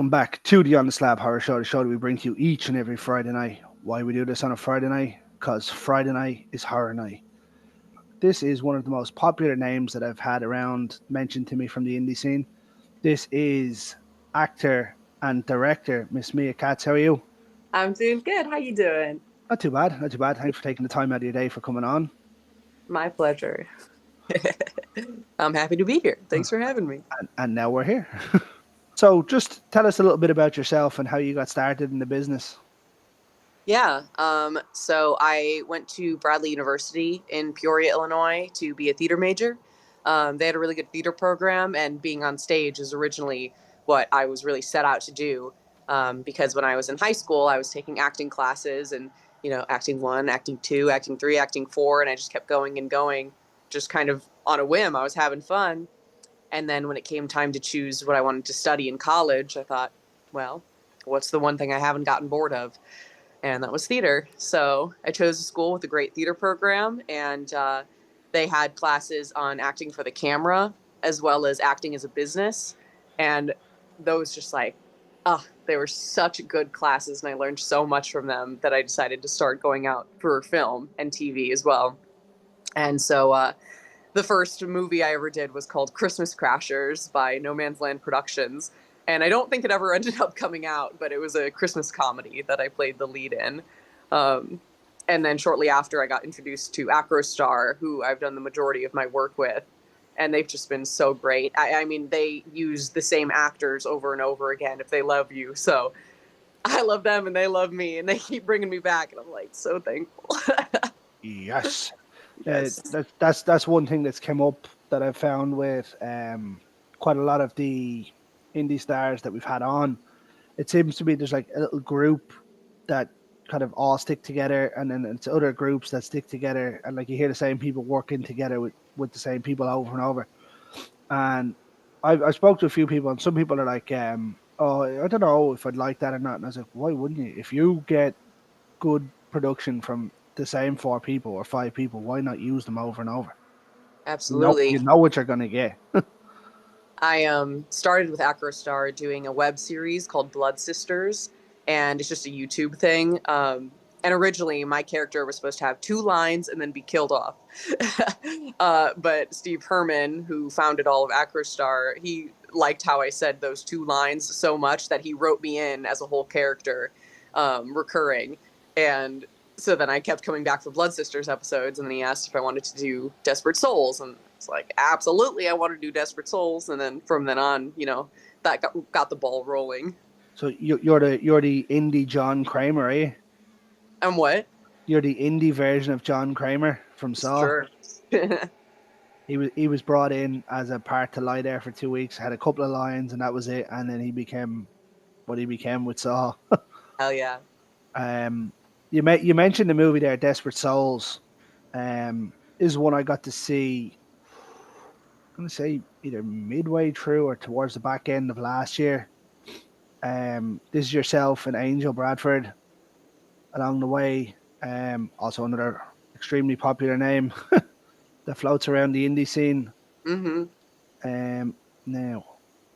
welcome back to the On The Slab Horror Show, the show that we bring to you each and every Friday night. Why we do this on a Friday night? Because Friday night is horror night. This is one of the most popular names that I've had around mentioned to me from the indie scene. This is actor and director, Miss Mia Katz. How are you? I'm doing good. How you doing? Not too bad, not too bad. Thanks for taking the time out of your day for coming on. My pleasure. I'm happy to be here. Thanks for having me. And now we're here. So just tell us a little bit about yourself and how you got started in the business. Yeah. So I went to Bradley University in Peoria, Illinois to be a theater major. They had a really good theater program, and being on stage is originally what I was really set out to do. Because when I was in high school, I was taking acting classes and, acting 1, acting 2, acting 3, acting 4, and I just kept going and going, just kind of on a whim. I was having fun. And then when it came time to choose what I wanted to study in college, I thought, well, what's the one thing I haven't gotten bored of? And that was theater. So I chose a school with a great theater program, and they had classes on acting for the camera as well as acting as a business. And those just they were such good classes, and I learned so much from them that I decided to start going out for film and TV as well. And so the first movie I ever did was called Christmas Crashers by No Man's Land Productions. And I don't think it ever ended up coming out, but it was a Christmas comedy that I played the lead in. And then shortly after, I got introduced to Acrostar, who I've done the majority of my work with. And they've just been so great. I mean, they use the same actors over and over again if they love you. So I love them and they love me, and they keep bringing me back. And I'm like, so thankful. Yes. Yes. That's one thing that's come up that I've found with quite a lot of the indie stars that we've had on. It seems to be there's like a little group that kind of all stick together, and then it's other groups that stick together, and like you hear the same people working together with the same people over and over. And I spoke to a few people, and some people are like, oh, I don't know if I'd like that or not. And I was like, why wouldn't you? If you get good production from the same 4 people or 5 people, why not use them over and over? Absolutely. You know what you're gonna get. I started with Acrostar doing a web series called Blood Sisters, and it's just a YouTube thing. And originally, my character was supposed to have 2 lines and then be killed off. But Steve Herman, who founded all of Acrostar, he liked how I said those 2 lines so much that he wrote me in as a whole character, recurring. And so then I kept coming back for Blood Sisters episodes, and then he asked if I wanted to do Desperate Souls, and it's like, absolutely, I want to do Desperate Souls. And then from then on, that got the ball rolling. So you're the indie John Kramer, eh? And what? You're the indie version of John Kramer from Saw. Sure. He was brought in as a part to lie there for 2 weeks, had a couple of lines, and that was it. And then he became what he became with Saw. Hell yeah. You mentioned the movie there, Desperate Souls. Is one I got to see. I'm gonna say either midway through or towards the back end of last year. This is yourself and Angel Bradford along the way. Also another extremely popular name that floats around the indie scene. Mm-hmm. Now,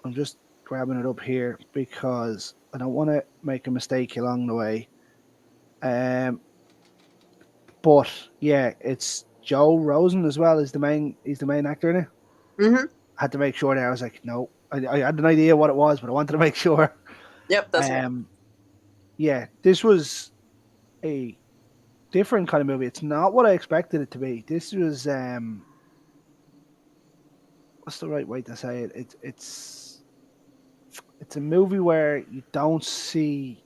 I'm just grabbing it up here because I don't want to make a mistake along the way. But yeah, it's Joe Rosen as well as he's the main actor in it. Mm-hmm. I had to make sure there. I was like, no, I had an idea what it was, but I wanted to make sure. Yep, that's right. Yeah, this was a different kind of movie. It's not what I expected it to be. This was what's the right way to say it? It's a movie where you don't see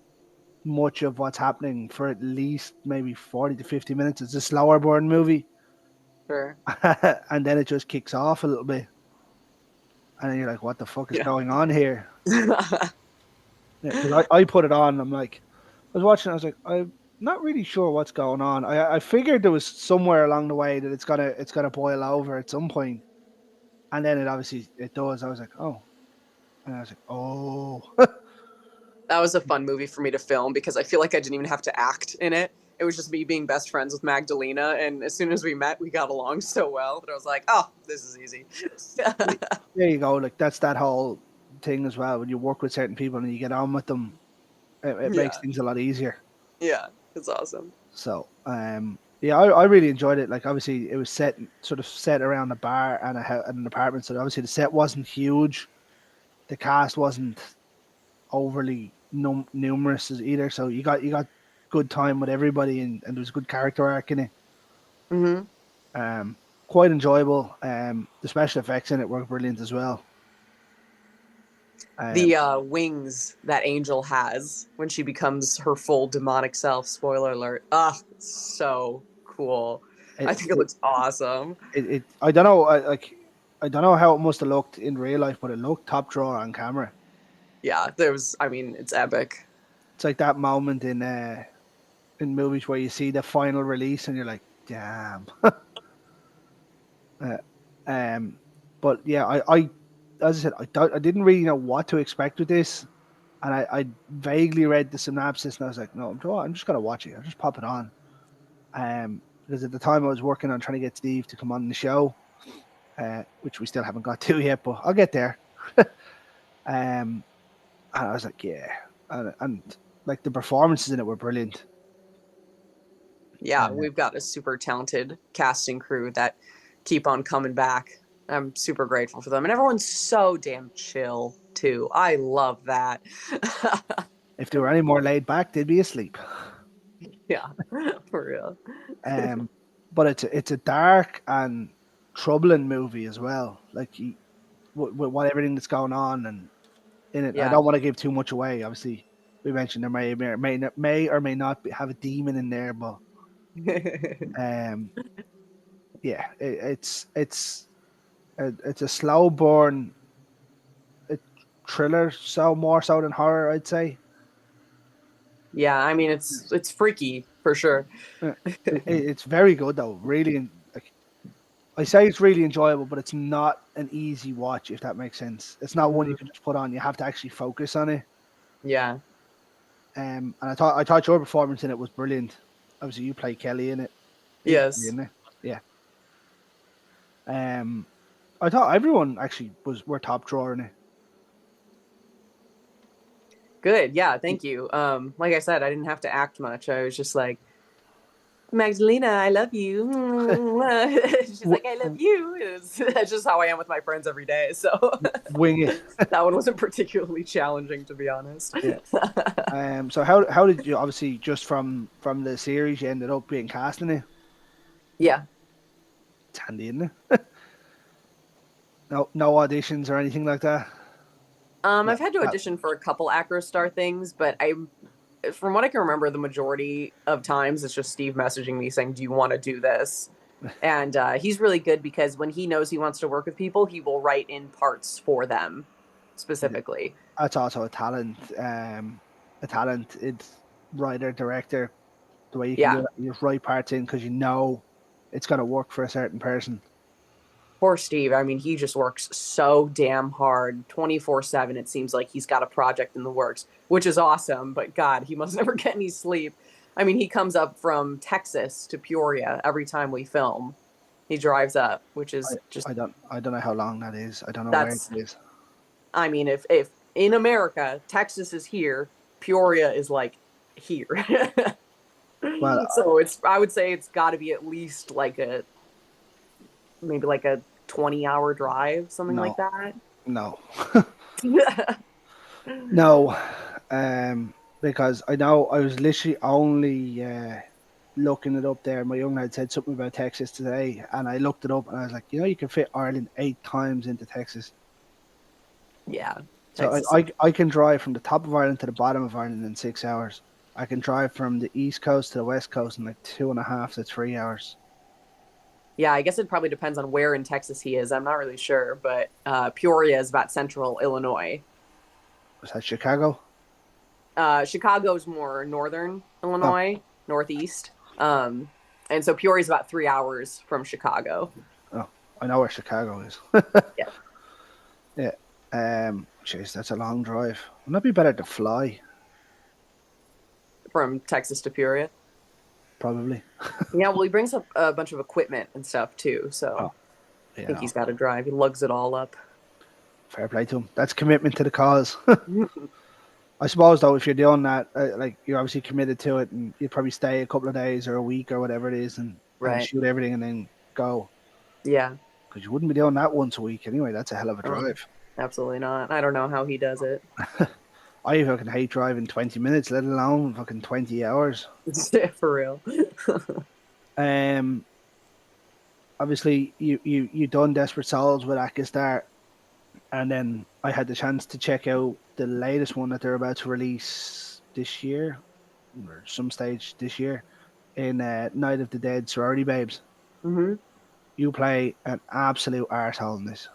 much of what's happening for at least maybe 40 to 50 minutes. It's a slower burn movie. Sure. And then it just kicks off a little bit. And then you're like, what the fuck is Yeah. going on here? Yeah, I put it on. I'm like, I was watching. I was like, I'm not really sure what's going on. I figured there was somewhere along the way that it's gonna boil over at some point, and then it does. I was like, oh, and I was like, oh. That was a fun movie for me to film because I feel like I didn't even have to act in it. It was just me being best friends with Magdalena, and as soon as we met, we got along so well that I was like, oh, this is easy. There you go. Like that's that whole thing as well. When you work with certain people and you get on with them, it makes Yeah. things a lot easier. Yeah. It's awesome. So, yeah, I really enjoyed it. Like, obviously, it was sort of set around a bar and an apartment. So, obviously, the set wasn't huge. The cast wasn't overly numerous either. So, you got good time with everybody, and there was a good character arc in it. Mm-hmm. Quite enjoyable. The special effects in it were brilliant as well. The wings that Angel has when she becomes her full demonic self. Spoiler alert. Ah, so cool. I think it looks awesome. I don't know, I don't know how it must have looked in real life, but it looked top drawer on camera. Yeah, I mean, it's epic. It's like that moment in movies where you see the final release and you're like, damn. uh, but yeah, I as I said, I didn't really know what to expect with this, and I vaguely read the synopsis and I was like, no, I'm just gonna watch it. I'll just pop it on. Because at the time I was working on trying to get Steve to come on the show, which we still haven't got to yet, but I'll get there. And I was like, yeah, and like the performances in it were brilliant. Yeah, we've got a super talented casting crew that keep on coming back. I'm super grateful for them. And everyone's so damn chill, too. I love that. If they were any more laid back, they'd be asleep. Yeah, for real. But it's a dark and troubling movie as well. Like, with what everything that's going on and in it. I Yeah. don't want to give too much away. Obviously, we mentioned there may or may not have a demon in there, but yeah, it's a slow burn thriller, so more so than horror, I'd say. Yeah, I mean it's freaky for sure. It's very good though. Really, like, I say it's really enjoyable, but it's not an easy watch, if that makes sense. It's not one you can just put on. You have to actually focus on it. Yeah. And I thought your performance in it was brilliant. Obviously, you play Kelly in it. Yes. In it. Yeah. I thought everyone actually were top drawer in it. Good. Yeah, thank you. Like I said, I didn't have to act much. I was just like, Magdalena, I love you. She's like, I love you. That's just how I am with my friends every day. So Wing it. That one wasn't particularly challenging, to be honest. Yeah. So how did you, obviously just from the series, you ended up being cast in it? Yeah. It's handy, isn't it? No auditions or anything like that. I've had to audition for a couple AcroStar things, but from what I can remember, the majority of times it's just Steve messaging me saying, do you want to do this? And he's really good because when he knows he wants to work with people, he will write in parts for them specifically. That's also a talent. It's writer, director. The way you can do it, you just write parts in because you know it's going to work for a certain person. Poor Steve. I mean, he just works so damn hard 24/7. It seems like he's got a project in the works, which is awesome. But God, he must never get any sleep. I mean, he comes up from Texas to Peoria every time we film. He drives up, which is just I don't know how long that is. I don't know where it is. I mean, if in America, Texas is here, Peoria is like here. Well, so I would say it's got to be at least like maybe like a 20-hour drive, something like that. No. No. Because I know I was literally only looking it up there. My young lad said something about Texas today, and I looked it up, and I was like, you can fit Ireland 8 times into Texas. Yeah. So I can drive from the top of Ireland to the bottom of Ireland in 6 hours. I can drive from the east coast to the west coast in like 2.5 to 3 hours. Yeah, I guess it probably depends on where in Texas he is. I'm not really sure, but Peoria is about central Illinois. Was that Chicago? Chicago's more northern Illinois, northeast. And so Peoria's about 3 hours from Chicago. Oh, I know where Chicago is. Yeah. Yeah. Jeez, that's a long drive. Wouldn't it be better to fly? From Texas to Peoria? Probably. Yeah, well, he brings up a bunch of equipment and stuff, too, so I think he's got to drive. He lugs it all up. Fair play to him. That's commitment to the cause. I suppose though, if you're doing that, like you're obviously committed to it, and you'd probably stay a couple of days or a week or whatever it is, and Right. shoot everything and then go. Yeah. Because you wouldn't be doing that once a week anyway. That's a hell of a Oh, drive. absolutely not. I don't know how he does it. I fucking hate driving 20 minutes, let alone fucking 20 hours. For real. Obviously, you done Desperate Souls with Akistar, and then I had the chance to check out the latest one that they're about to release this year, or some stage this year, in Night of the Dead Sorority Babes. Hmm. You play an absolute arsehole in this,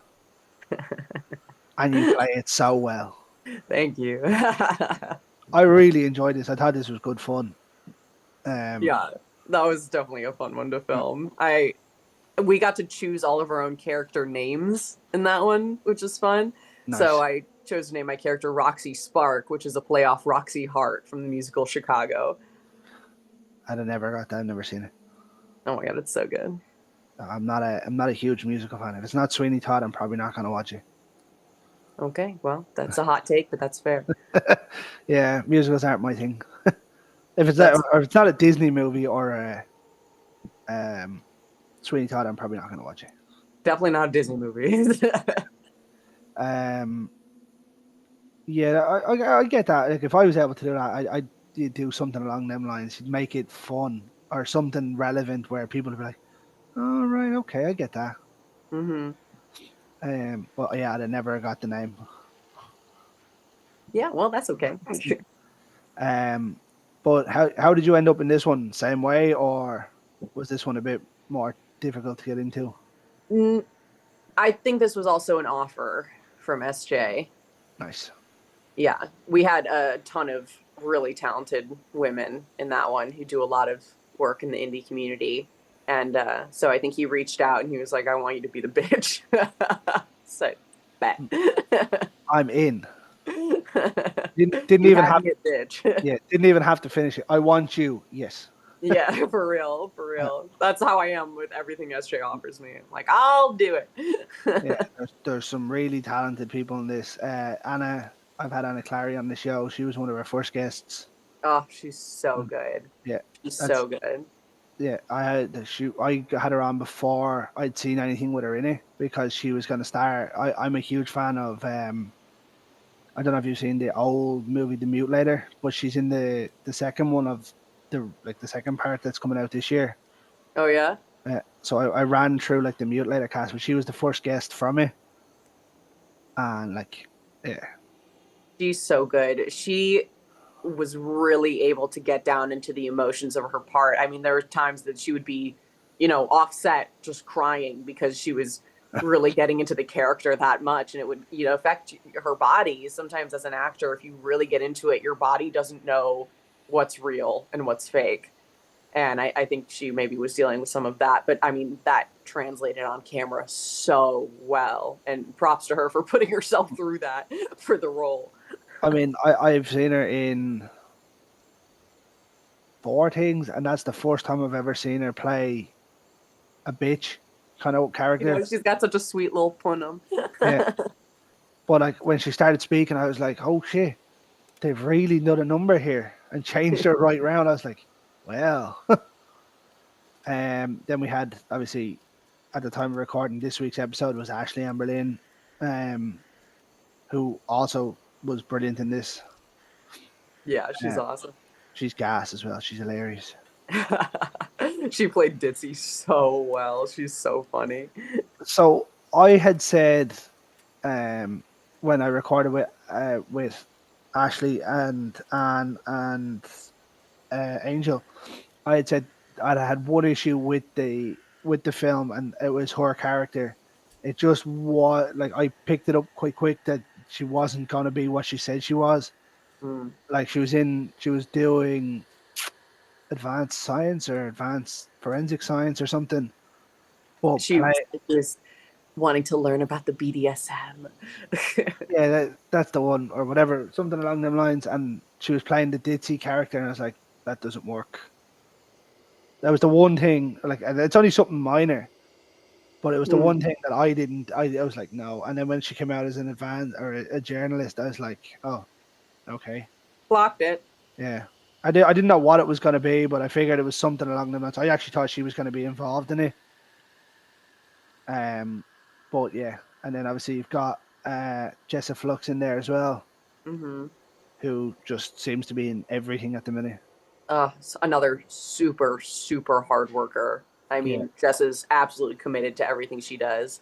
and you play it so well. Thank you. I really enjoyed this. I thought this was good fun. Yeah, that was definitely a fun one to film. We got to choose all of our own character names in that one, which is fun. Nice. So I chose to name my character Roxy Spark, which is a play off Roxy Hart from the musical Chicago. I'd have never got that. I've never seen it. Oh my god, it's so good. I'm not a huge musical fan. If it's not Sweeney Todd, I'm probably not going to watch it. Okay, well, that's a hot take, but that's fair. Yeah, musicals aren't my thing. If it's not a Disney movie or a Sweeney Todd, I'm probably not going to watch it. Definitely not a Disney movie. Yeah, I get that. Like if I was able to do that, I'd do something along them lines. You'd make it fun or something relevant where people would be like, "Oh right, okay, I get that." Mm-hmm. But yeah, I never got the name. Yeah, well, that's okay. But how did you end up in this one? Same way, or was this one a bit more difficult to get into? I think this was also an offer from SJ. Nice. Yeah, we had a ton of really talented women in that one who do a lot of work in the indie community. And so I think he reached out and he was like, I want you to be the bitch. So, bet. I'm in. Didn't even have to bitch. Yeah, didn't even have to finish it. I want you. Yes. Yeah, for real. That's how I am with everything SJ offers me. I'm like, I'll do it. Yeah, there's some really talented people in this. Anna, I've had Anna Clary on the show. She was one of our first guests. Oh, she's so good. Yeah, she's so good. Yeah, I had her on before I'd seen anything with her in it because she was going to star. I'm a huge fan of. I don't know if you've seen the old movie The Mutilator, but she's in the second one of the second part that's coming out this year. Oh yeah. So I ran through like the Mutilator cast, but she was the first guest from it, and like, yeah, she's so good. She was really able to get down into the emotions of her part. I mean, there were times that she would be, offset, just crying because she was really getting into the character that much, and it would, affect her body. Sometimes as an actor, if you really get into it, your body doesn't know what's real and what's fake. And I think she maybe was dealing with some of that. But I mean, that translated on camera so well. And props to her for putting herself through that for the role. I mean, I've seen her in 4 things, and that's the first time I've ever seen her play a bitch kind of character. She's got such a sweet little punum. Yeah. But like when she started speaking, I was like, oh shit, they've really done a number here and changed her right round. I was like, well. Then we had, obviously, at the time of recording this week's episode was Ashley Ann Berlin, who also was brilliant in this. Yeah, she's awesome. She's gas as well. She's hilarious. She played Ditzy so well. She's so funny. So I had said when I recorded with Ashley and Anne and Angel, I had said I had one issue with the film, and it was her character. It just was like I picked it up quite quick that she wasn't gonna be what she said she was. Like she was doing advanced science or advanced forensic science or something. But she was wanting to learn about the BDSM. Yeah, that's the one, or whatever, something along them lines. And she was playing the ditzy character, and I was like, that doesn't work. That was the one thing. Like, and it's only something minor, But it was the one thing that I didn't. I was like, no. And then when she came out as an advance or a journalist, I was like, oh, okay, Blocked it. yeah. I didn't know what it was going to be, but I figured it was something along the lines. I actually thought she was going to be involved in it. But yeah, and then obviously you've got Jessa Flux in there as well, who just seems to be in everything at the minute. Another super, super hard worker. I mean, Jess is absolutely committed to everything she does,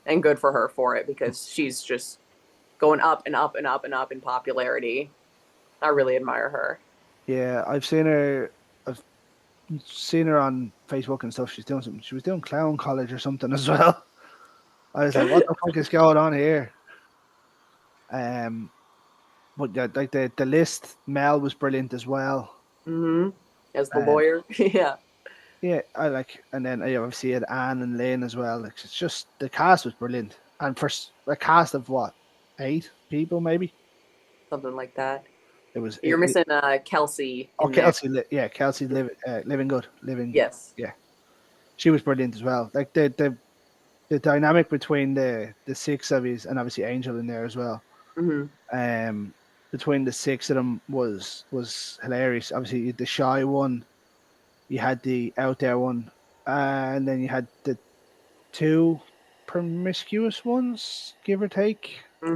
and good for her for it because she's just going up and up and up and up in popularity. I really admire her. Yeah, I've seen her. I've seen her on Facebook and stuff. She's doing something. She was doing clown college or something as well. I was like, what the fuck is going on here? But yeah, like the list, Mel was brilliant as well. As the lawyer, yeah. Yeah, I like, and then I obviously had Anne and Lynn as well. Like, it's just the cast was brilliant, and for a cast of what, 8 people maybe, Something like that. it was. You're missing Kelsey. Oh, Kelsey, Kelsey living good, Yes. Yeah, she was brilliant as well. Like the dynamic between the 6 of these, and obviously Angel in there as well. Between the 6 of them was hilarious. Obviously the shy one, you had the out there one, and then you had the 2 promiscuous ones, give or take. Do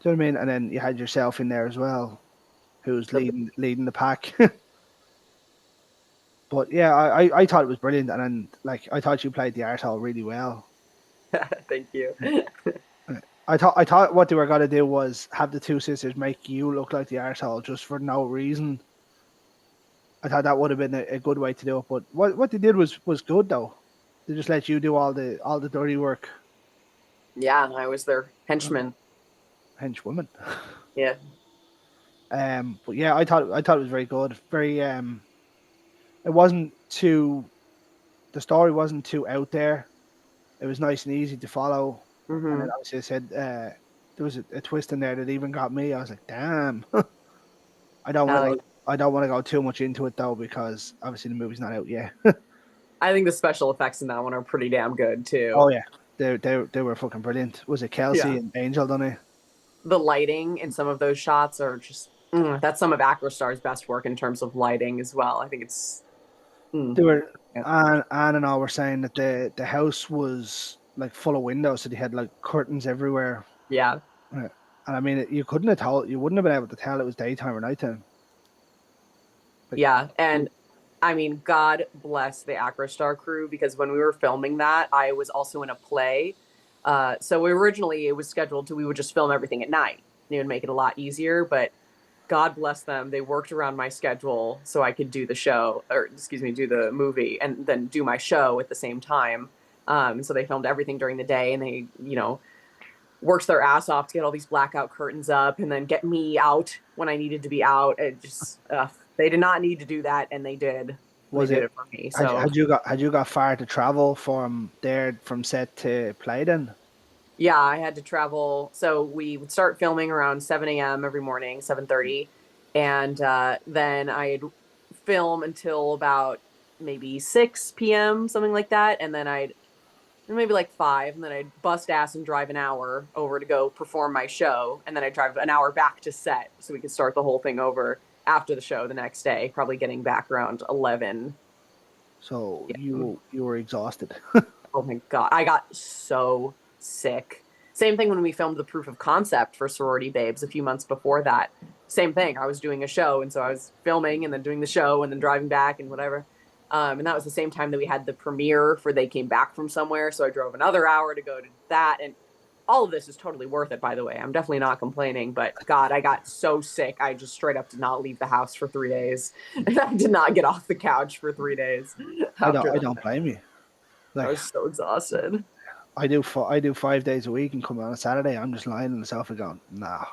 you know what I mean? And then you had yourself in there as well, who's leading the pack. But yeah, I thought it was brilliant, and then like I thought you played the arsehole really well. Thank you. I thought what they were gonna do was have the 2 sisters make you look like the arsehole just for no reason. I thought that would have been a good way to do it, but what they did was good though. They just let you do all the dirty work. Yeah, I was their henchman. Henchwoman. Yeah. But yeah, I thought it was very good. Very it wasn't too. The story wasn't too out there. It was nice and easy to follow. And then obviously I said there was a twist in there that even got me. I was like, damn. I don't want to go too much into it though because obviously the movie's not out yet. I think the special effects in that one are pretty damn good too. Oh yeah, they were fucking brilliant. Was it Kelsey and Angel done it? The lighting in some of those shots are just that's some of Acrostar's best work in terms of lighting as well. I think it's. They were Anne and I were saying that the house was like full of windows, so they had like curtains everywhere. Yeah. And I mean, you wouldn't have been able to tell it was daytime or nighttime. Like, yeah, and I mean, God bless the Acrostar crew because when we were filming that, I was also in a play. So originally it was scheduled to we would just film everything at night. It would make it a lot easier, but God bless them. They worked around my schedule so I could do the show, do the movie and then do my show at the same time. So they filmed everything during the day and they, worked their ass off to get all these blackout curtains up and then get me out when I needed to be out. It just, they did not need to do that. And they did. They did it for me. So had you got far to travel from set to play then? Yeah, I had to travel. So we would start filming around 7 a.m. every morning, 7:30. And then I'd film until about maybe 6 p.m., something like that. And then maybe like 5. And then I'd bust ass and drive an hour over to go perform my show. And then I'd drive an hour back to set so we could start the whole thing over after the show the next day, probably getting back around 11. So you were exhausted. Oh my God. I got so sick. Same thing when we filmed the proof of concept for Sorority Babes a few months before that. Same thing. I was doing a show, and so I was filming and then doing the show and then driving back and whatever. And that was the same time that we had the premiere for They Came Back From Somewhere, so I drove another hour to go to that. And all of this is totally worth it, by the way. I'm definitely not complaining, but God, I got so sick. I just straight up did not leave the house for 3 days. And I did not get off the couch for 3 days. I don't blame you. Like, I was so exhausted. I do 5 days a week and come on a Saturday. I'm just lying on the sofa going, no.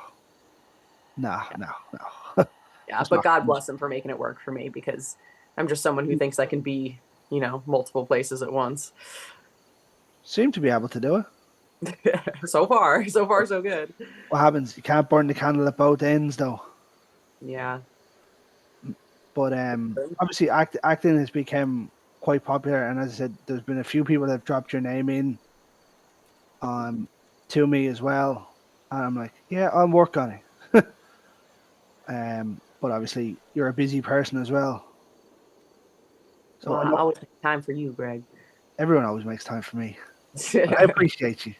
Yeah, but God bless him for making it work for me because I'm just someone who thinks I can be, multiple places at once. Seem to be able to do it. So far, so good. What happens? You can't burn the candle at both ends, though. Yeah. But obviously, acting has become quite popular. And as I said, there's been a few people that have dropped your name in to me as well. And I'm like, yeah, I'll work on it. But obviously, you're a busy person as well. So Well, I I know always make time for you, Greg. everyone always makes time for me. But I appreciate you.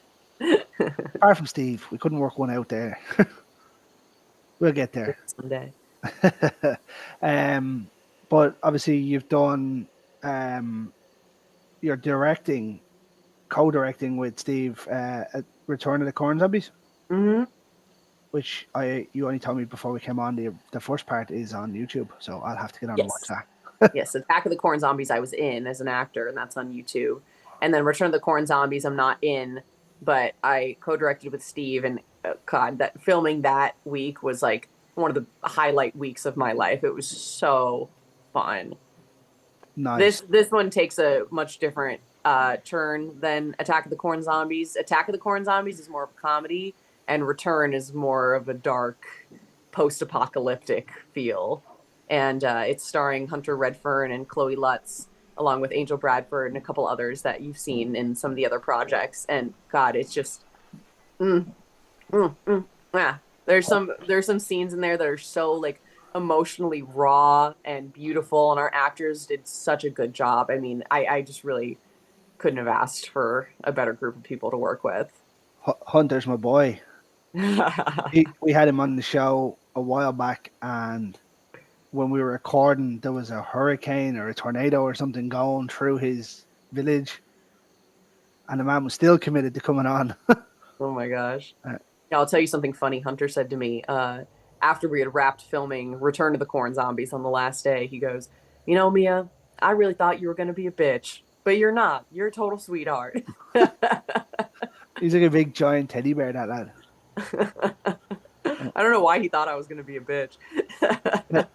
Apart from Steve, we couldn't work one out there. We'll get there. Someday. But obviously, you've done your directing, co-directing with Steve at Return of the Corn Zombies, Hmm. which you only told me before we came on. The first part is on YouTube, so I'll have to get on and watch Yes. that. Yes. Attack of the Corn Zombies I was in as an actor, and that's on YouTube. And then Return of the Corn Zombies I'm not in, but I co-directed with Steve, and God, that filming that week was like one of the highlight weeks of my life. It was so fun. Nice. This one takes a much different turn than Attack of the Corn Zombies. Attack of the Corn Zombies is more of a comedy, and Return is more of a dark, post-apocalyptic feel. And it's starring Hunter Redfern and Chloe Lutz, along with Angel Bradford and a couple others that you've seen in some of the other projects. And God, it's just, mm, yeah. There's some scenes in there that are so like emotionally raw and beautiful, and our actors did such a good job. I mean, I just really couldn't have asked for a better group of people to work with. Hunter's my boy. We had him on the show a while back, and when we were recording, there was a hurricane or a tornado or something going through his village, and the man was still committed to coming on. Oh my gosh. Yeah, I'll tell you something funny. Hunter said to me after we had wrapped filming Return to the Corn Zombies on the last day, he goes, "You know, Mia, I really thought you were going to be a bitch, but you're not. You're a total sweetheart." He's like a big giant teddy bear, that lad. I don't know why he thought I was going to be a bitch.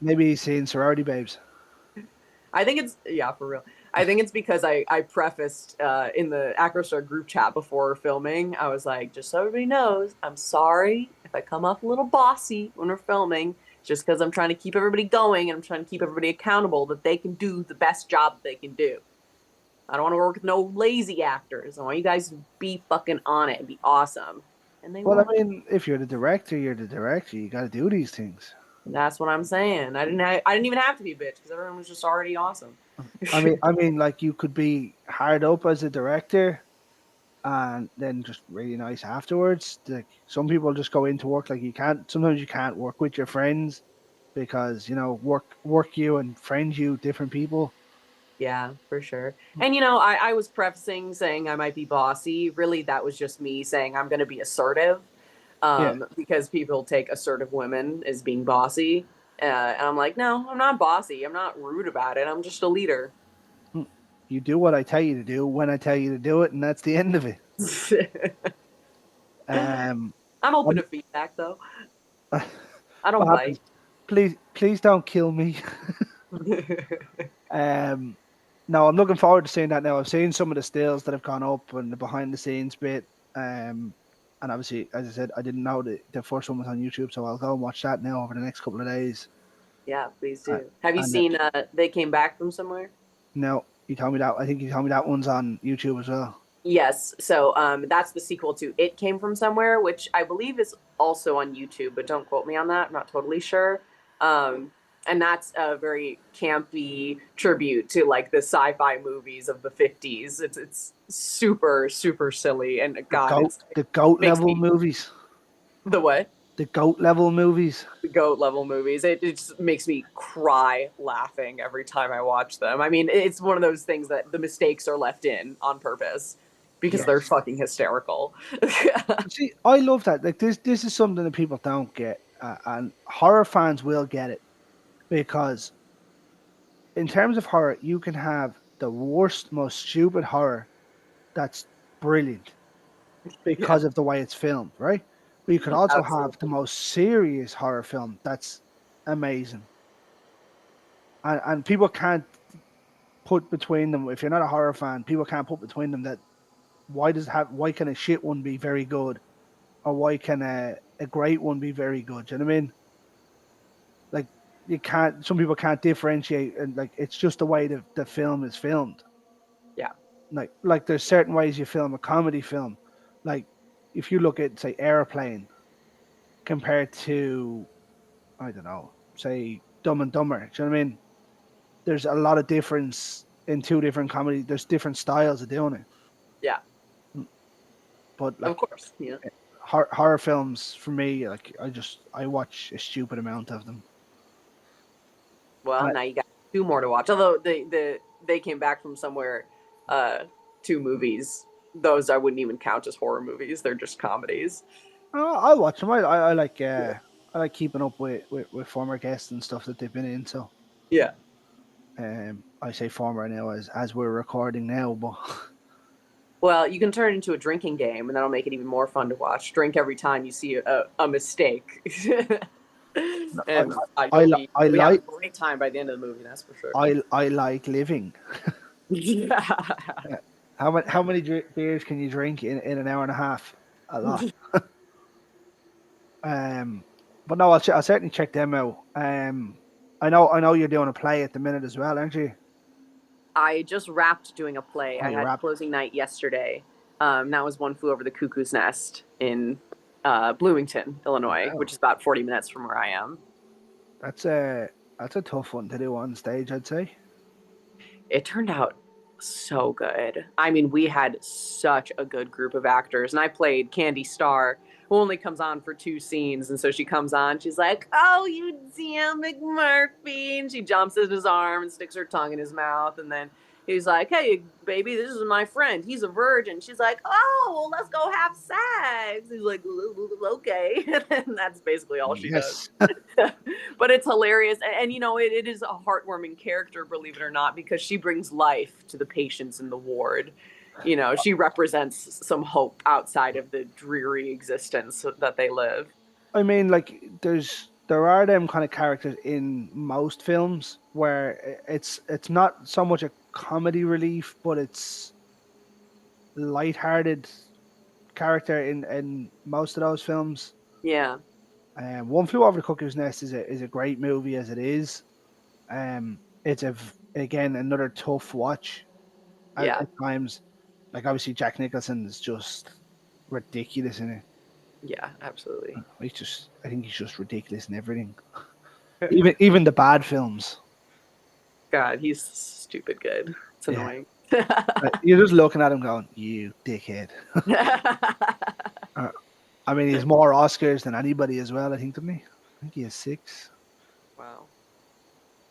Maybe he's seen sorority babes. I think it's, yeah, for real. I think it's because I prefaced in the Acrostar group chat before filming, I was like, just so everybody knows, I'm sorry if I come off a little bossy when we're filming, just because I'm trying to keep everybody going and I'm trying to keep everybody accountable that they can do the best job that they can do. I don't want to work with no lazy actors. I want you guys to be fucking on it and be awesome. And they Well, I were. mean, if you're the director, you're the director. You got to do these things. That's what I'm saying. I didn't even have to be a bitch because everyone was just already awesome. I mean, like you could be hard up as a director, and then just really nice afterwards. Like some people just go into work like you can't. Sometimes you can't work with your friends because work you and friends you different people. Yeah, for sure. And I was prefacing saying I might be bossy. Really, that was just me saying I'm going to be assertive, Yeah, because people take assertive women as being bossy. And I'm like, no, I'm not bossy. I'm not rude about it. I'm just a leader. you do what I tell you to do when I tell you to do it, and that's the end of it. Um, I'm open what, to feedback, though. I don't what happens? bite. Please don't kill me. Um, no, I'm looking forward to seeing that now. I've seen some of the stills that have gone up and the behind the scenes bit. And obviously, as I said, I didn't know that the first one was on YouTube, so I'll go and watch that now over the next couple of days. Yeah, please Uh, do. Have you and seen They Came Back from Somewhere? no, you told me that. I think you told me that one's on YouTube as well. Yes. So that's the sequel to It Came From Somewhere, which I believe is also on YouTube, but don't quote me on that. I'm not totally sure. Um, and that's a very campy tribute to like the sci-fi movies of the 50s. It's super, super silly. And God, The goat makes level me movies. the what? The goat level movies. The goat level movies. It just makes me cry laughing every time I watch them. I mean, it's one of those things that the mistakes are left in on purpose because they're Yes. fucking hysterical. See, I love that. Like this is something that people don't get, and horror fans will get it because in terms of horror, you can have the worst, most stupid horror that's brilliant Yeah, because of the way it's filmed, right? But you could also have the absolutely. most serious horror film that's amazing, and people can't put between them. If you're not a horror fan, people can't put between them that why can a shit one be very good, or why can a great one be very good? Do you know what I mean? Like some people can't differentiate, and like it's just the way the film is filmed. Yeah. Like there's certain ways you film a comedy film. Like if you look at say Airplane compared to, I don't know, say Dumb and Dumber. Do you know what I mean? There's a lot of difference in two different comedy. There's different styles of doing it. Yeah. But Of like course. Yeah. horror films for me, like I watch a stupid amount of them. Well, now you got 2 more to watch. Although they came back from somewhere, 2 movies. Those I wouldn't even count as horror movies. They're just comedies. I watch them. I like I like keeping up with former guests and stuff that they've been in. So Yeah. I say former now as we're recording now, but Well, you can turn it into a drinking game, and that'll make it even more fun to watch. Drink every time you see a mistake, and I you'll have a like great time by the end of the movie. That's for sure. I like living. Yeah. How many beers can you drink in an hour and a half? A lot. But no, I'll certainly check them out. I know you're doing a play at the minute as well, aren't you? I just wrapped doing a play. Oh, I you had wrapped. closing night yesterday. That was One Flew Over the Cuckoo's Nest in Bloomington, Illinois, Wow. which is about 40 minutes from where I am. That's a tough one to do on stage, I'd say. It turned out so good. I mean, we had such a good group of actors, and I played Candy Starr, who only comes on for 2 scenes. And so she comes on, she's like, "Oh, you Dan McMurphy," and she jumps in his arm and sticks her tongue in his mouth, and then he's like, "Hey, baby, this is my friend. He's a virgin." She's like, "Oh, well, let's go have sex." He's like, "Okay," and that's basically all she does. But it's hilarious, and you know, it is a heartwarming character, believe it or not, because she brings life to the patients in the ward. You know, she represents some hope outside of the dreary existence that they live. I mean, like there are them kind of characters in most films where it's not so much a comedy relief, but it's light-hearted character in most of those films. Yeah. One Flew Over the Cuckoo's Nest is a great movie as it is. It's again another tough watch at times. Like obviously Jack Nicholson is just ridiculous in it. Yeah, absolutely. I think he's just ridiculous in everything. Even the bad films. God, he's stupid good. It's annoying. Like, you're just looking at him going, "You dickhead." I mean, he has more Oscars than anybody as well. I think, didn't he? I think he has 6. Wow.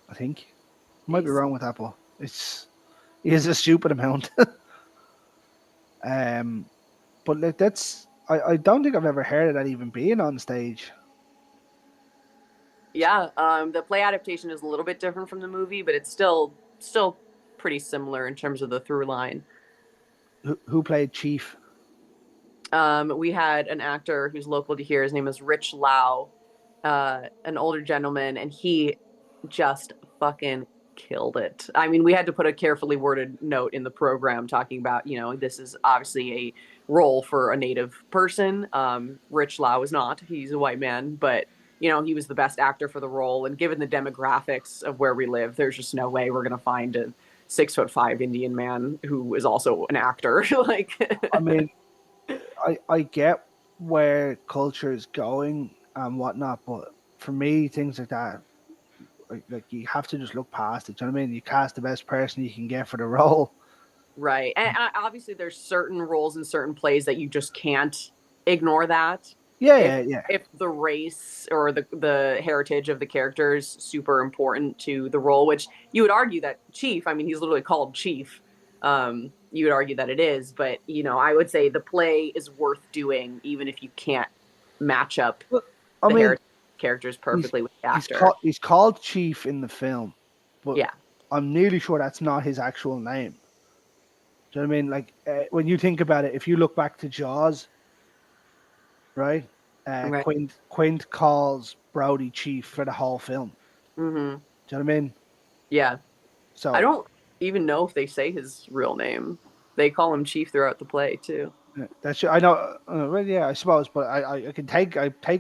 I think. I might be wrong with that, but he has a stupid amount. But like that's I don't think I've ever heard of that even being on stage. Yeah, the play adaptation is a little bit different from the movie, but it's still pretty similar in terms of the through line. Who played Chief? We had an actor who's local to here. His name is Rich Lau, an older gentleman, and he just fucking killed it. I mean, we had to put a carefully worded note in the program talking about, you know, this is obviously a role for a native person. Rich Lau is not. He's a white man, but you know, he was the best actor for the role. And given the demographics of where we live, there's just no way we're going to find a 6'5" Indian man who is also an actor. Like, I mean, I get where culture is going and whatnot, but for me, things like that, like you have to just look past it. Do you know what I mean? You cast the best person you can get for the role. right. And obviously, there's certain roles in certain plays that you just can't ignore that. Yeah. If the race or the heritage of the character is super important to the role, which you would argue that Chief, I mean, he's literally called Chief. You would argue that it is, but you know, I would say the play is worth doing, even if you can't match up heritage characters perfectly with the actor. He's called Chief in the film, but yeah, I'm nearly sure that's not his actual name. Do you know what I mean? Like when you think about it, if you look back to Jaws, right? right. Quint calls Brody Chief for the whole film. Mm-hmm. Do you know what I mean? Yeah. So I don't even know if they say his real name. They call him Chief throughout the play too. That's I know. Well, yeah, I suppose, but I take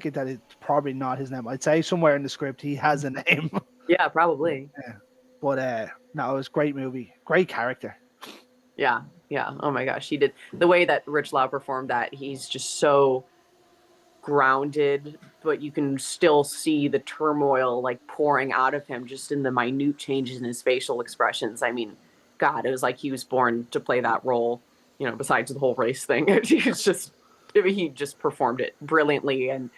it that it's probably not his name. I'd say somewhere in the script he has a name. Yeah, probably. Yeah. But no, it was a great movie, great character. Yeah, yeah. Oh my gosh, he did the way that Rich Lau performed that. He's just so grounded, but you can still see the turmoil like pouring out of him just in the minute changes in his facial expressions. I mean, God, it was like he was born to play that role. You know, besides the whole race thing, he's just he just performed it brilliantly and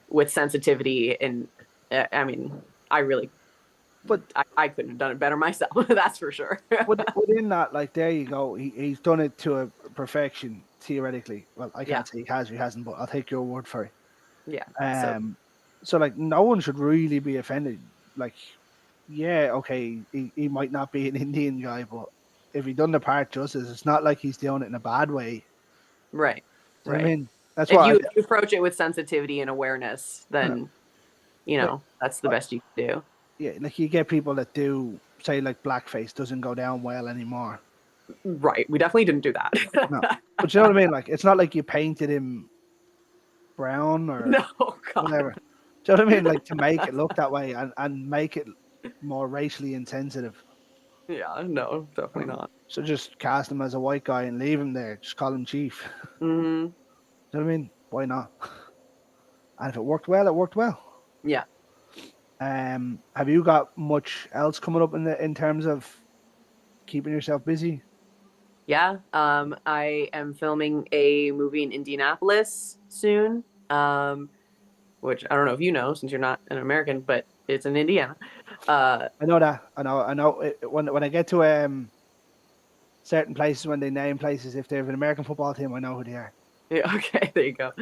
with sensitivity. And I mean, I really But I couldn't have done it better myself. That's for sure. within that, like there you go. He's done it to a perfection theoretically. Well, I Yeah, can't say he has or he hasn't, but I'll take your word for it. yeah. So So like no one should really be offended. Like, yeah, okay, he might not be an Indian guy, but if he done the part justice, it's not like he's doing it in a bad way. right, Do you know what I right. mean? That's If what you, if you approach it with sensitivity and awareness, I then like. that's the best you can do. Yeah, like you get people that do say like blackface doesn't go down well anymore. Right. We definitely didn't do No, that. but you know what I mean. Like it's not like you painted him brown or No, God. whatever. Do you know what I mean? Like to make it look that way and make it more racially insensitive. Yeah, no, definitely not. So just cast him as a white guy and leave him there. Just call him chief. Hmm. Do you know what I mean? Why not? And if it worked well, it worked well. Yeah. Have you got much else coming up in terms of keeping yourself busy? Yeah. I am filming a movie in Indianapolis soon. Which I don't know if you know since you're not an American, but it's in Indiana. Uh, I know that. I know. When I get to certain places, when they name places, if they have an American football team, I know who they are. yeah, okay, there you go.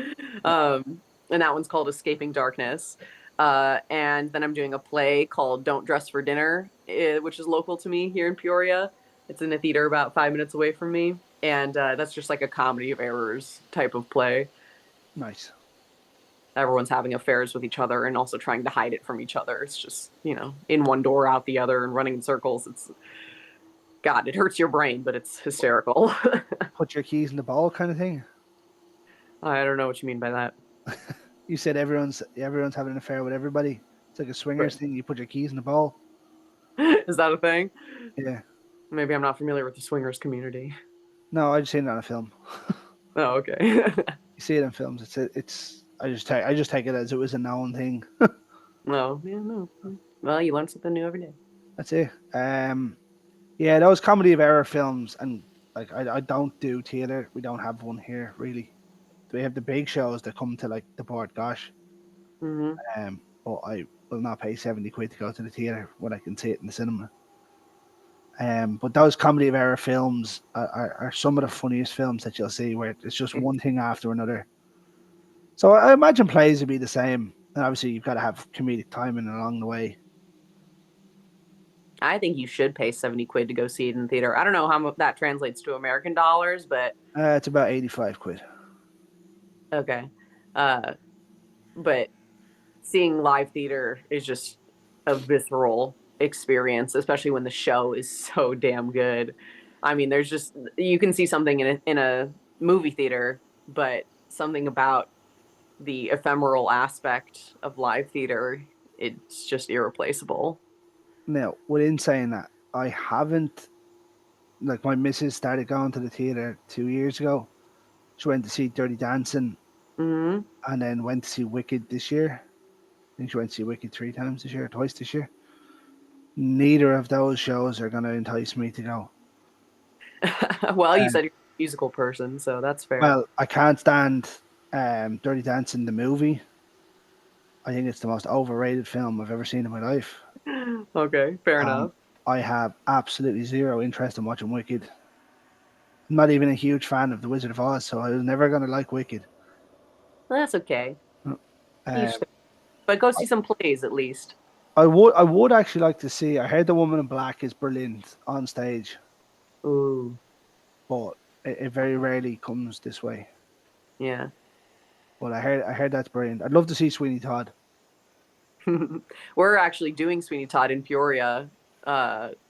And that one's called Escaping Darkness. And then I'm doing a play called Don't Dress for Dinner, which is local to me here in Peoria. It's in a theater about 5 minutes away from me. And that's just like a comedy of errors type of play. Nice. Everyone's having affairs with each other and also trying to hide it from each other. It's just, in one door, out the other, and running in circles. God, it hurts your brain, but it's hysterical. Put your keys in the bowl, kind of thing. I don't know what you mean by that. You said everyone's having an affair with everybody. It's like a swingers Right. thing. You put your keys in the bowl. Is that a thing? Yeah. Maybe I'm not familiar with the swingers community. No, I just seen it on a film. Oh, okay. You see it in films. It's. I just take it as it was a known thing. No, yeah, no. Well, you learn something new every day. That's it. Yeah, those comedy of error films, and like I don't do theater. We don't have one here really. We have the big shows that come to like the Port Gosh. Hmm. But I will not pay 70 quid to go to the theater when I can see it in the cinema. But those comedy of error films are some of the funniest films that you'll see, where it's just one thing after another. So I imagine plays would be the same, and obviously you've got to have comedic timing along the way. I think you should pay 70 quid to go see it in the theater. I don't know how that translates to American dollars, but It's about 85 quid. okay. Uh, but seeing live theater is just a visceral experience, especially when the show is so damn good. I mean, there's just you can see something in a movie theater, but something about the ephemeral aspect of live theater, it's just irreplaceable. Now, within saying that, I haven't, like, my missus started going to the theater 2 years ago. She went to see Dirty Dancing Hmm. and then went to see Wicked this year. I think she went to see Wicked 3 times this year, twice this year. Neither of those shows are going to entice me to go. Well, you Um, said you're a musical person, so that's fair. well, I can't stand Dirty Dancing, the movie. I think it's the most overrated film I've ever seen in my life. Okay, fair Um, enough. I have absolutely zero interest in watching Wicked. I'm not even a huge fan of The Wizard of Oz, so I was never going to like Wicked. Well, that's okay. Um, But go see some plays at least. I would actually like to see. I heard The Woman in Black is brilliant on stage, Ooh, but it very rarely comes this way. yeah. But I heard that's brilliant. I'd love to see Sweeney Todd. We're actually doing Sweeney Todd in Peoria.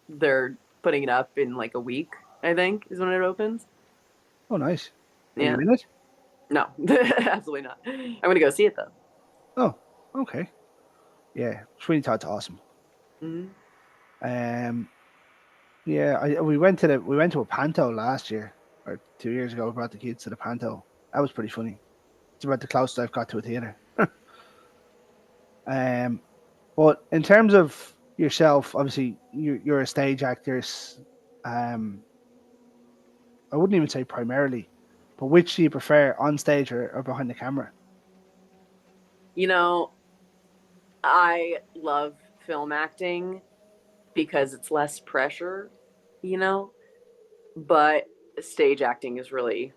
They're putting it up in like a week, I think, is when it opens. Oh, nice. Are Yeah. you in it? No, absolutely not. I'm gonna go see it though. Oh, okay. Yeah, Sweeney Todd's awesome. Mm-hmm. Yeah, we went to a panto last year or 2 years ago. We brought the kids to the panto. That was pretty funny. It's about the closest I've got to a theater. um, but in terms of yourself, obviously you're a stage actor. Um, I wouldn't even say primarily, but which do you prefer, on stage or behind the camera? You know, I love film acting because it's less pressure, you know, but stage acting is really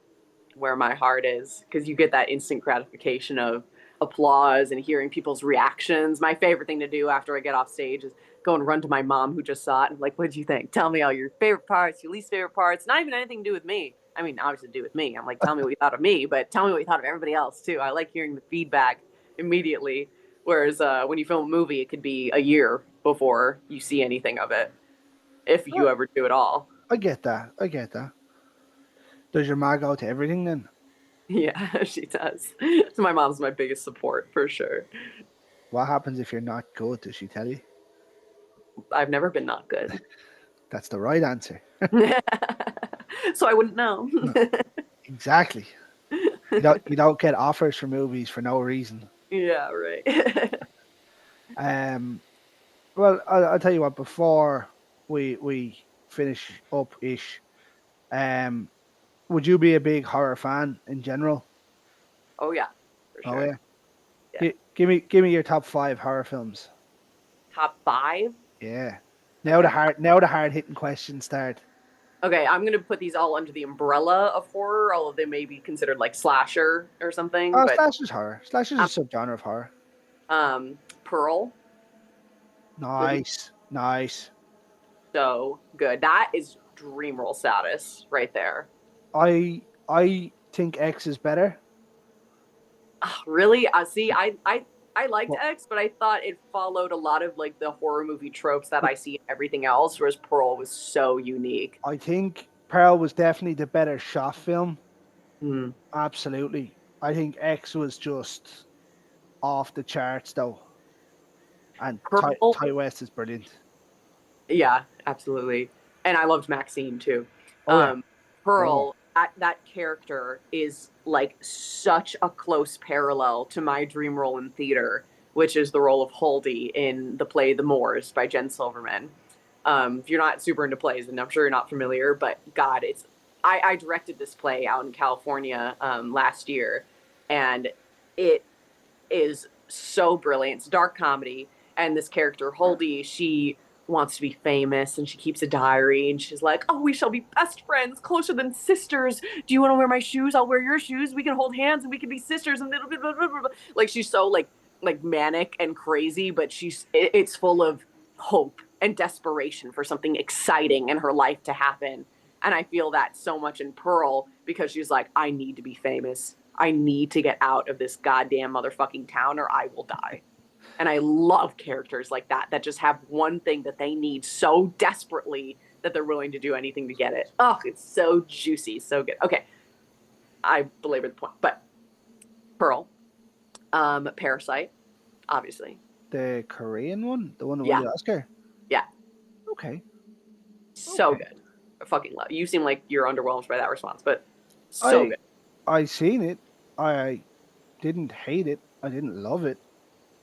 where my heart is because you get that instant gratification of applause and hearing people's reactions. My favorite thing to do after I get off stage is go and run to my mom who just saw it and like, what did you think? Tell me all your favorite parts, your least favorite parts. Not even anything to do with me. I mean, obviously to do with me. I'm like, tell me what you thought of me, but tell me what you thought of everybody else too. I like hearing the feedback immediately. Whereas when you film a movie, it could be a year before you see anything of it, if you ever do at all. I get that. I get that. Does your ma go to everything then? Yeah, she does. So my mom's my biggest support for sure. What happens if you're not good? Does she tell you? I've never been not good. That's the right answer. So I wouldn't know. Exactly. You don't get offers for movies for no reason. Yeah, right. Um. Well, I'll tell you what. Before we finish up ish, um, would you be a big horror fan in general? Oh yeah, for Oh sure. yeah. Yeah. Give me your top five horror films. Top five? Yeah. Okay. Now the hard hitting questions start. Okay, I'm gonna put these all under the umbrella of horror, although they may be considered like slasher or something. Oh, But slashers horror. Slashers um, is a subgenre of horror. Pearl, movie Nice, nice. so good. That is dream roll status right there. I think X is better. Ah, really? See, I liked But, X, but I thought it followed a lot of like the horror movie tropes that but I see in everything else, whereas Pearl was so unique. I think Pearl was definitely the better shot film. Hmm. Absolutely. I think X was just off the charts though. And Pearl, Ty West is brilliant. yeah, absolutely. And I loved Maxine too. Oh yeah. Oh yeah. Pearl, that character is like such a close parallel to my dream role in theater, which is the role of Holdy in the play The Moors by Jen Silverman. If you're not super into plays, and I'm sure you're not familiar, but God, I directed this play out in California last year, and it is so brilliant. It's a dark comedy, and this character Holdy, she wants to be famous and she keeps a diary and she's like, oh, we shall be best friends, closer than sisters. Do you want to wear my shoes? I'll wear your shoes. We can hold hands and we can be sisters. And blah, blah, blah, blah. Like she's so like manic and crazy, but it's full of hope and desperation for something exciting in her life to happen. And I feel that so much in Pearl because she's like, I need to be famous. I need to get out of this goddamn motherfucking town or I will die. And I love characters like that that just have one thing that they need so desperately that they're willing to do anything to get it. Oh, it's so juicy, so good. Okay, I belabored the point, but Pearl, Parasite, obviously. The Korean one, the one that won Yeah, the Oscar. yeah, Okay. so Okay. good. I fucking love. You seem like you're underwhelmed by that response, but so I good. I seen it. I didn't hate it. I didn't love it.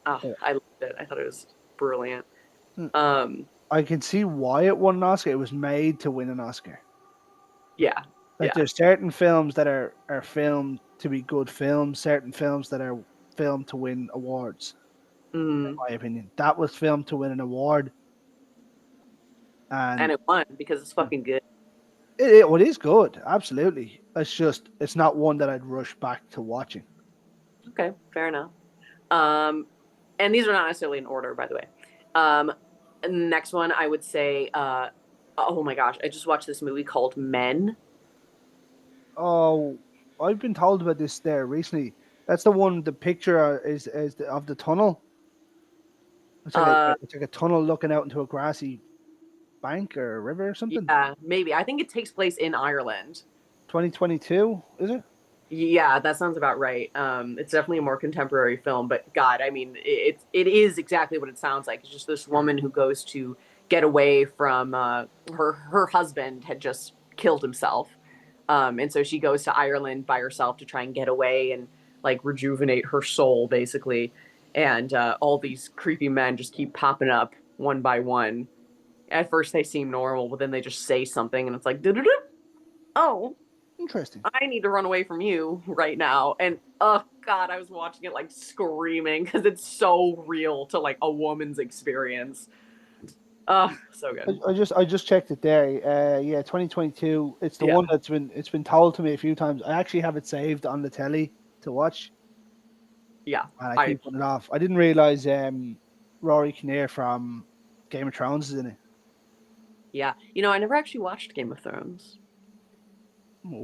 Oh, But I loved it. I thought it was brilliant. hmm, Um, I can see why it won an Oscar. It was made to win an Oscar. yeah, Like yeah. there's certain films that are filmed to be good films, certain films that are filmed to win awards, in Mm. my opinion. That was filmed to win an award, and And it won because it's fucking good. it is good, absolutely. It's not one that I'd rush back to watching. Okay, fair enough. Um, and these are not necessarily in order, by the way. Um, next one, I would say, oh my gosh, I just watched this movie called Men. Oh, I've been told about this there recently. That's the one. The picture of the tunnel. Uh, It's like a tunnel looking out into a grassy bank or a river or something. yeah, maybe. I think it takes place in Ireland. 2022, is it? Yeah, that sounds about right. It's definitely a more contemporary film, but God, I mean, it is exactly what it sounds like. It's just this woman who goes to get away from her husband had just killed himself, and so she goes to Ireland by herself to try and get away and like rejuvenate her soul, basically. And all these creepy men just keep popping up one by one. At first, they seem normal, but then they just say something, and it's like, oh, Interesting. I need to run away from you right now. And oh God, I was watching it like screaming because it's so real to like a woman's experience. So good. I just checked it there. Yeah, 2022. It's the Yeah. one it's been told to me a few times. I actually have it saved on the telly to watch, Yeah. and I I keep putting it off. I didn't realize Rory Kinnear from Game of Thrones is in it. yeah. You know, I never actually watched Game of Thrones.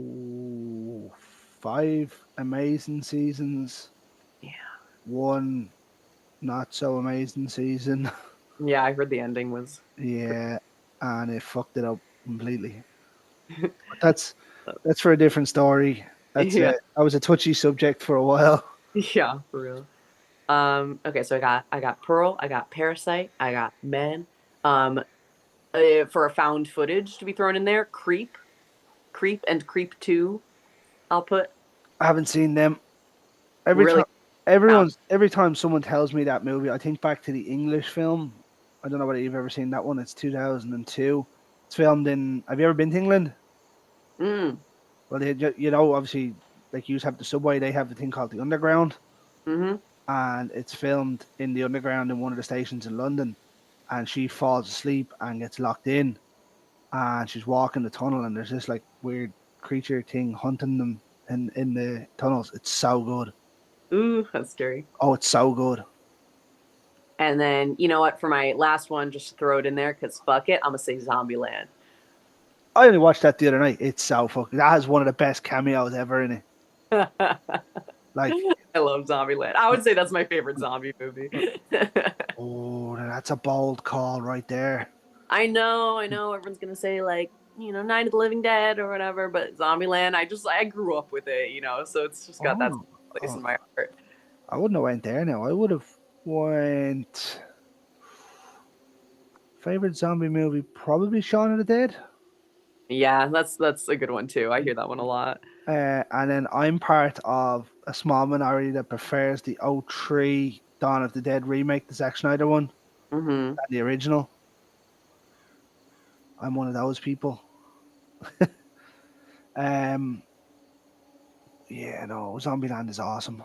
Oh, 5 amazing seasons, Yeah. one not so amazing season. Yeah, I heard the ending was Yeah, and it fucked it up completely. But that's for a different story. yeah. That was a touchy subject for a while. Yeah, for real. Okay, so I got Pearl, I got Parasite, I got Men. Um for a found footage to be thrown in there, Creep and Creep 2, I'll put I haven't seen them. Every really time found. every time someone tells me that movie, I think back to the English film. I don't know whether you've ever seen that one. It's 2002. It's filmed in. Have you ever been to England? Mm. Well, you know, obviously, like you have the subway, they have the thing called the Underground, Mm-hmm. and it's filmed in the Underground in one of the stations in London. And she falls asleep and gets locked in, and she's walking the tunnel, and there's this like weird creature thing hunting them in the tunnels. It's so good. Ooh, that's scary. Oh, it's so good. And then you know what? For my last one, just to throw it in there because fuck it, I'm gonna say Zombieland. I only watched that the other night. It's so fucking. That has one of the best cameos ever in it. I Like, love Zombieland. I would say that's my favorite zombie movie. oh, that's a bold call right there. I know. Everyone's gonna say like, Night of the Living Dead or whatever, but Zombieland, I grew up with it, so it's just got that Oh, place oh, in my heart. I wouldn't have went there now. I would have went favorite zombie movie, probably Shaun of the Dead. Yeah, that's a good one too. I hear that one a lot. And then I'm part of a small minority that prefers the '03 Dawn of the Dead remake, the Zack Snyder one, Hmm. than the original. I'm one of those people. Um, yeah, no, Zombieland is awesome.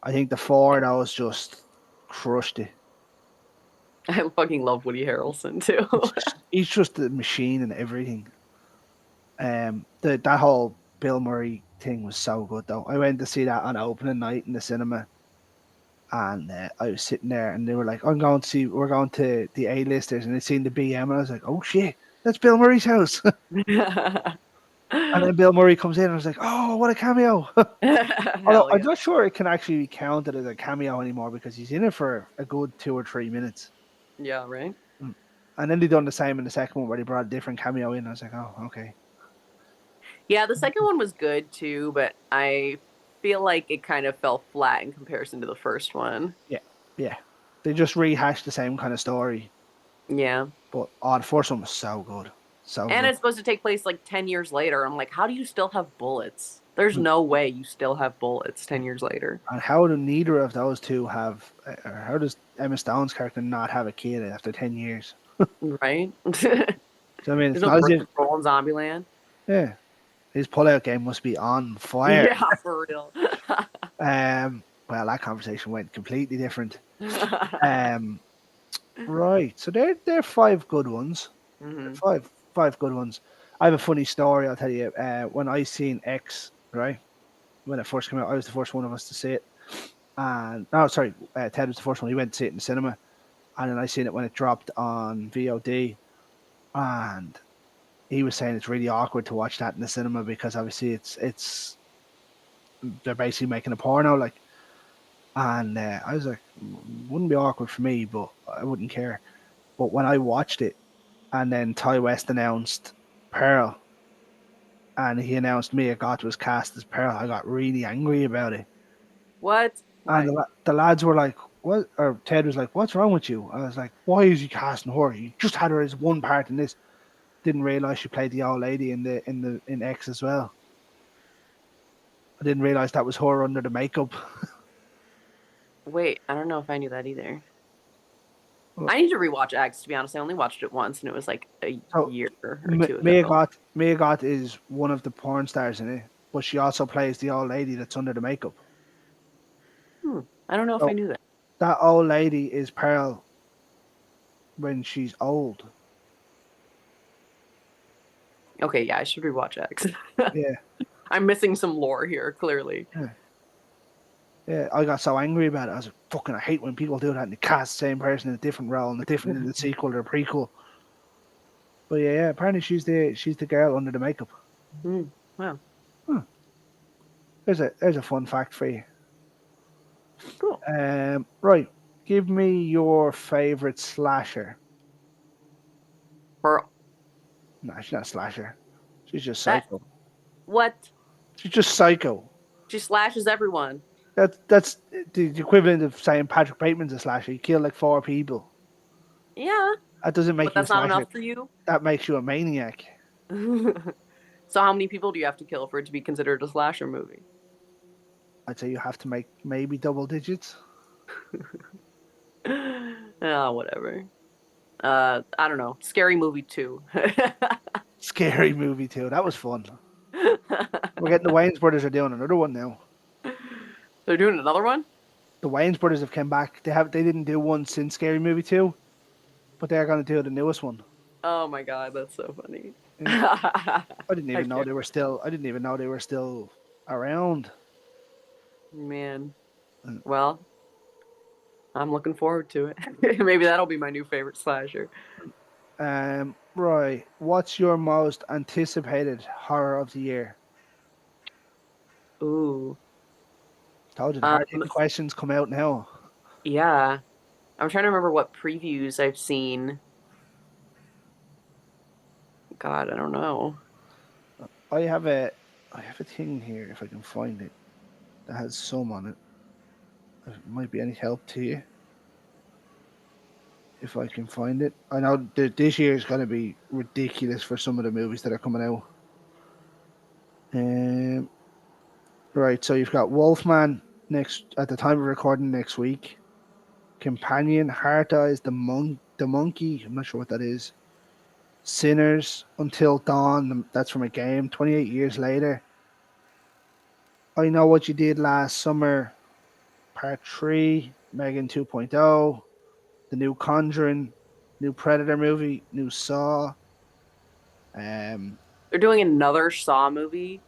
I think the four that was just crushed it. I fucking love Woody Harrelson too. He's just a machine and everything. That whole Bill Murray thing was so good though. I went to see that on opening night in the cinema, and I was sitting there, and they were like, we're going to the A-listers," and they seen the BM, and I was like, "Oh shit, that's Bill Murray's house." And then Bill Murray comes in, and I was like, "Oh, what a cameo!" Although Hell I'm yeah. not sure it can actually be counted as a cameo anymore because he's in it for a good 2 or 3 minutes. Yeah, right? Mm. And then they done the same in the second one where they brought a different cameo in. I was like, "Oh, okay." Yeah, the second one was good too, but I feel like it kind of fell flat in comparison to the first one. Yeah, yeah. They just rehashed the same kind of story, Yeah. but the first one was so good, so And good. it's supposed to take place like 10 years later. I'm like, how do you still have bullets? There's Mm. no way you still have bullets 10 years later. And how do neither of those two have, or how does Emma Stone's character not have a kid after 10 years? Right? There's So I mean, it's no not as birth if, control in Zombieland. yeah, his pullout game must be on fire. Yeah, for real. Well, that conversation went completely different. Um, right. So they're five good ones. Hmm. Five good ones. I have a funny story. I'll tell you. When I seen X, right, when it first came out, I was the first one of us to see it. And no, sorry, Ted was the first one. He went to see it in the cinema, and then I seen it when it dropped on VOD. And he was saying it's really awkward to watch that in the cinema because obviously it's they're basically making a porno, like. And I was like, wouldn't be awkward for me, but I wouldn't care. But when I watched it, and then Ty West announced Pearl, and he announced Mia Katz was cast as Pearl, I got really angry about it. What? And Why? the lads were like, "What?" Or Ted was like, "What's wrong with you?" I was like, "Why is he casting her? You just had her as one part in this." Didn't realize she played the old lady in X as well. I didn't realize that was her under the makeup. Wait, I don't know if I knew that either. So I need to rewatch X, to be honest. I only watched it once, and it was like a year or two ago. Mia Goth is one of the porn stars in it, but she also plays the old lady that's under the makeup. I don't know if I So knew that. that old lady is Pearl when she's old. Okay, yeah, I should rewatch X. Yeah, I'm missing some lore here, clearly. yeah, yeah. I got so angry about it. I was like, "Fucking, I hate when people do that and they cast the same person in a different role and a different in the sequel or prequel." But yeah, apparently she's the girl under the makeup. Wow, Huh. There's a fun fact for you. cool. Right. Give me your favorite slasher. Pearl. No, she's not a slasher. She's just That psycho. what? She's just psycho. She slashes everyone. That's the equivalent of saying Patrick Bateman's a slasher. He killed like 4 people. Yeah, That doesn't but make you a that's not slasher. enough for you. That makes you a maniac. So how many people do you have to kill for it to be considered a slasher movie? I'd say you have to make maybe double digits. Oh, whatever. I don't know. Scary Movie 2. Scary movie too. That was fun. We're getting the Wayans brothers are doing another one now. They're doing another one? The Wayans brothers have come back. They didn't do one since Scary Movie 2, but they're gonna do the newest one. Oh my god, that's so funny. Yeah. I didn't I even know can't. they were still. I didn't even know they were still around. Man. Well, I'm looking forward to it. Maybe that'll be my new favorite slasher. Right. What's your most anticipated horror of the year? Ooh. Told you the hard hitting questions come out now. Yeah. I'm trying to remember what previews I've seen. God, I don't know. I have a thing here if I can find it that has some on it. If it might be any help to you. If I can find it. I know this year is going to be ridiculous for some of the movies that are coming out. Right, so you've got Wolfman next at the time of recording next week. Companion, Heart Eyes, the Monkey. I'm not sure what that is. Sinners, Until Dawn. That's from a game. 28 years later. I Know What You Did Last Summer. Part 3. Megan 2.0. The new Conjuring. New Predator movie. New Saw. They're doing another Saw movie.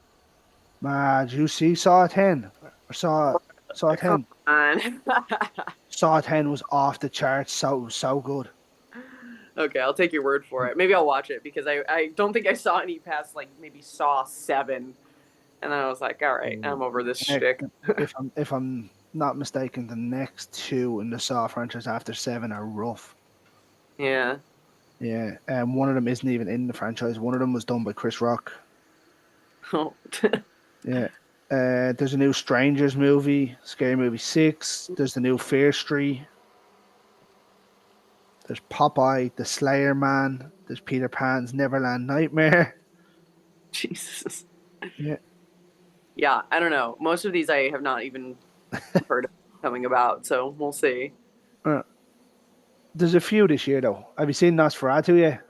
Did you see Saw 10? Or Saw Come 10? on. Saw 10 was off the charts. So good. Okay, I'll take your word for it. Maybe I'll watch it because I don't think I saw any past like maybe Saw 7. And then I was like, all right, I'm over this shtick. If I'm not mistaken, the next two in the Saw franchise after 7 are rough. Yeah. Yeah, one of them isn't even in the franchise. One of them was done by Chris Rock. Oh. Yeah. There's a new Strangers movie, Scary Movie 6. There's the new Fear Street. There's Popeye, the Slayer Man. There's Peter Pan's Neverland Nightmare. Jesus. Yeah. Yeah, I don't know. Most of these I have not even heard of coming about, so we'll see. There's a few this year, though. Have you seen Nosferatu yet?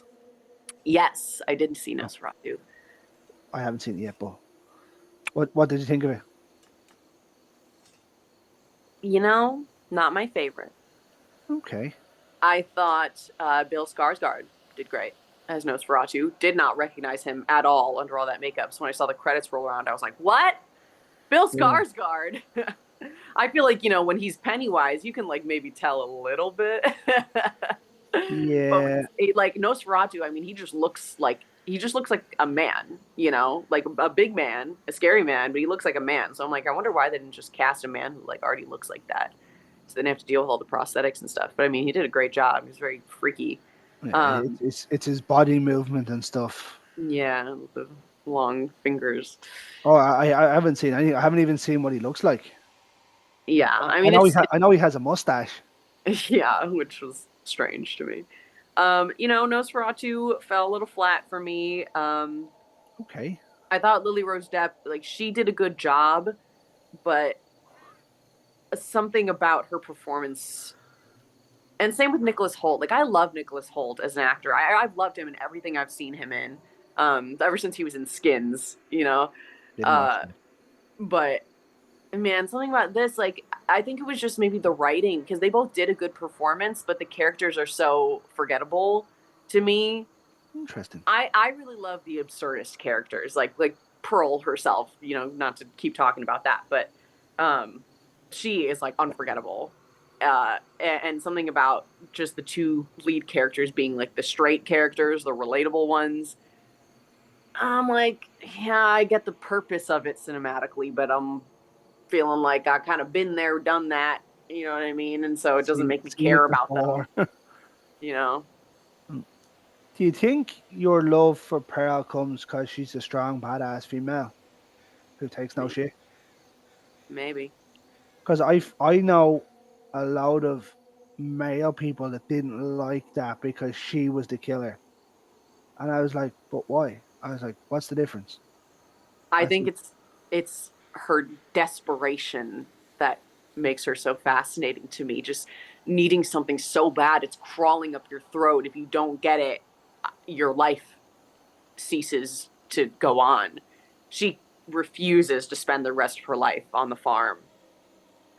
Yes, I did see Nosferatu. I haven't seen it yet, but what did you think of it? You know, not my favorite. Okay. I thought Bill Skarsgård did great as Nosferatu. Did not recognize him at all under all that makeup. So when I saw the credits roll around, I was like, what? Bill Skarsgård? Yeah. I feel like, when he's Pennywise, you can like maybe tell a little bit. Yeah. But like Nosferatu, I mean, he just looks like a man, like a big man, a scary man, but he looks like a man. So I'm like, I wonder why they didn't just cast a man who like already looks like that. So they didn't have to deal with all the prosthetics and stuff. But I mean, he did a great job. He was very freaky. Yeah, it's his body movement and stuff. Yeah, long fingers. Oh, I haven't seen any. I haven't even seen what he looks like. Yeah, I I mean know it's I know he has a mustache. yeah, which was strange to me. Nosferatu fell a little flat for me. Okay, I thought Lily Rose Depp, like, she did a good job, but something about her performance, and same with Nicholas Hoult. Like, I love Nicholas Hoult as an actor. I've loved him in everything I've seen him in, ever since he was in Skins, you know. didn't watch Uh, it. but man, something about this, like, I think it was just maybe the writing, because they both did a good performance, but the characters are so forgettable to me. Interesting. I really love the absurdist characters, like Pearl herself. Not to keep talking about that, but um, she is like unforgettable. And something about just the two lead characters being like the straight characters, the relatable ones. I'm like, yeah, I get the purpose of it cinematically, but I'm feeling like I've kind of been there, done that. You know what I mean? And so it doesn't make me Seen it care about them. before. You know? Do you think your love for Pearl comes because she's a strong, badass female who takes no Maybe. shit? Maybe. Because I know a lot of male people that didn't like that because she was the killer, and I was like, but why? I was like, what's the difference? I I think said, it's her desperation that makes her so fascinating to me. Just needing something so bad, it's crawling up your throat. If you don't get it, your life ceases to go on. She refuses to spend the rest of her life on the farm.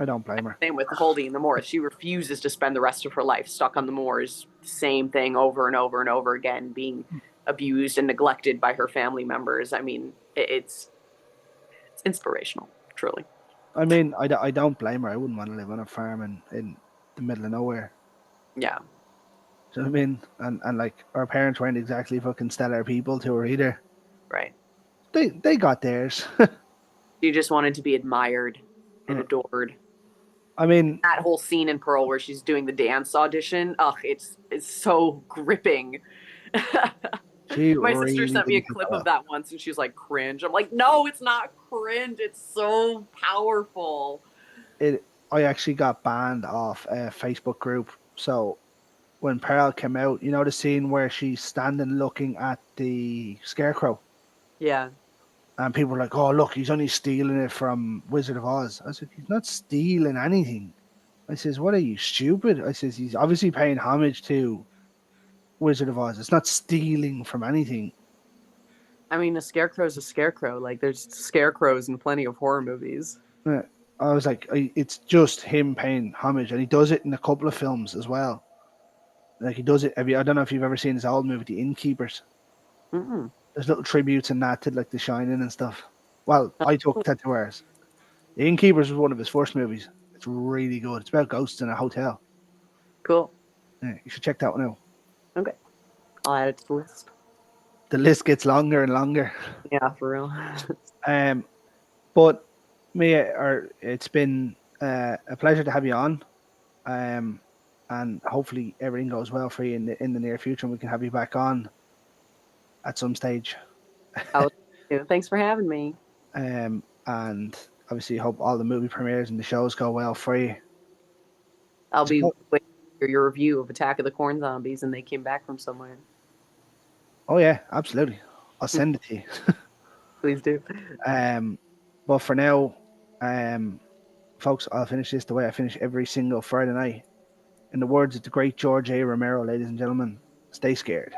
I don't blame her. Same with Holding in the moors. She refuses to spend the rest of her life stuck on the moors. Same thing over and over and over again, being abused and neglected by her family members. I mean, it's inspirational, truly. I mean, I don't blame her. I wouldn't want to live on a farm in the middle of nowhere. Yeah, Do you know what I mean? And like our parents weren't exactly fucking stellar people to her either. right. They got theirs. She just wanted to be admired and adored. I mean, That whole scene in Pearl where she's doing the dance audition, ugh, it's so gripping. she My sister really sent me a didn't do clip that of well. that once and she's like, cringe. I'm like, no, it's not cringe. It's so powerful. It I actually got banned off a Facebook group. So when Pearl came out, you know the scene where she's standing looking at the scarecrow, Yeah. and people were like, "Oh, look, he's only stealing it from Wizard of Oz." I said, "He's not stealing anything." I says, "What are you, stupid?" I says, "He's obviously paying homage to Wizard of Oz. It's not stealing from anything." I mean, a scarecrow's a scarecrow. Like, there's scarecrows in plenty of horror movies. Uh, I was like, it's just him paying homage, and he does it in a couple of films as well. Like he does it. I don't know if you've ever seen his old movie, The Innkeepers. Mm-mm. There's little tributes in that to like The Shining and stuff. Well, I took that to ours. The Innkeepers was one of his first movies. It's really good. It's about ghosts in a hotel. Cool. Yeah, you should check that one out. Okay. I'll add it to the list. The list gets longer and longer. Yeah, for real. Um, but Mia, it's been a pleasure to have you on. Um, and hopefully everything goes well for you in the near future, and we can have you back on at some stage. Oh, thanks for having me. And obviously, hope all the movie premieres and the shows go well for you. I'll be So, waiting for your review of Attack of the Corn Zombies and They Came Back from Somewhere. oh yeah, absolutely. I'll send it to you. Please do. But for now, folks, I'll finish this the way I finish every single Friday night. In the words of the great George A. Romero, ladies and gentlemen, stay scared.